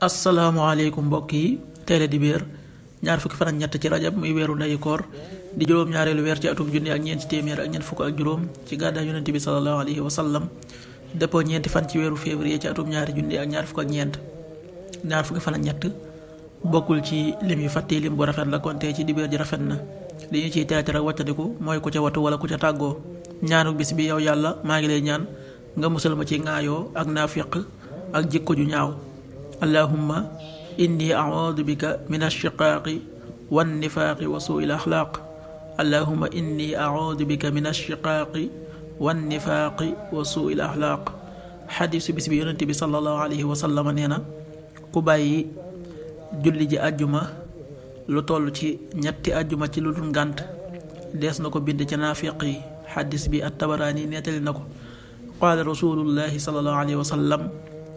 asalaamaaleykum mbokk yi tey la dibéer ñaar fukki fan ak ñett ci rajab muy weeru ndeyu koor di juróom-ñaareelu weer ci atum junni ak ñeenti téeméer ak ñeent fukk ak juróom ci gàddaay yonent bi sallallahu alayhi wa sallam dëppoo ñeenti fan ci weeru février ci atum ñaari junni ak ñaar fukk ak ñeent ñaar fukki fan ak ñett bokkul ci lim yu fàtte lim bu rafet la kon tey ci dibéer ji rafet na li ñu ciy teetar ak wàccandiku mooy ku ca watu wala ku ca tàggoo ñaanu bis bi yow yàlla maa ngi lay ñaan nga musal ma ci ŋaayoo ak naafiq ak jikko ju ñaaw allahumma inni a'uudu bika min ash-shiqaaqi wan nifaaqi wa suu'il axlaaq allahumma inni a'uudu bika min ash-shiqaaqi wan nifaaqi wa suu'il axlaaq xadiisu bis bi yonent bi sallallahu alayhi wa sallam nee na ku bàyyi julli ji àjjuma lu toll ci ñetti àjjuma ci lu dul ngànt dees na ko bind ca naafiq yi xadiis bi at-Tabaraani nettali na ko qaala rasuulullahi sallallahu alayhi wa sallam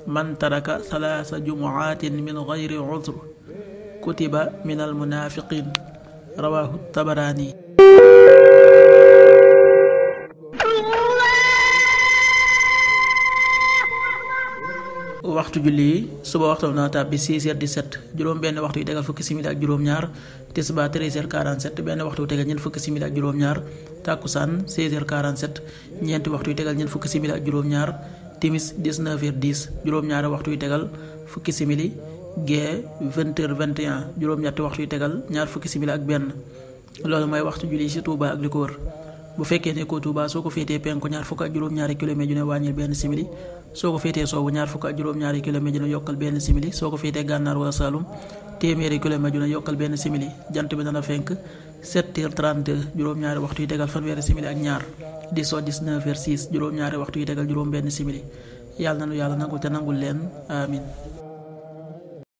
man taraka salaasa jumuaatin min gayri udr kutiba min almunaafiqin rawaahu tabaraani. waxtu julli yi suba waxtu na tàbbi 6h17 juróom benn waxtu yu tegal fukki simili ak juróom-ñaar tisbaar 13h47 benn waxtu yu tegal ñeent fukki simili ak juróom-ñaar takkusaan 16h47 ñeenti waxtu yu tegal ñeent fukki simili ak juróom-ñaar timis 19h10 juróom-ñaari waxtu yu tegal fukki simili gee 20h21 juróom-ñetti waxtu yu tegal ñaar fukki simili ak benn loolu mooy waxtu julli ci Touba ak li ko wër bu fekkee ne ko Touba soo ko féetee penku ñaar fukk ak juróom-ñaari kilomètre ju ne wàññil benn simili soo ko féetee soowu ñaar fukk ak juróom-ñaari kilomètre ju ne yokkal benn simili soo ko féetee gànnaar wala Saalum téeméeri kilomètre ju ne yokkal benn simili jant bi dana fenk 7h32 juróom-ñaari waxtu yu tegal fanweeri simili ak ñaar di soo 19h06 juróom-ñaari waxtu yu tegal juróom benn simili yàlla na nu yàlla nangul te nangul leen amin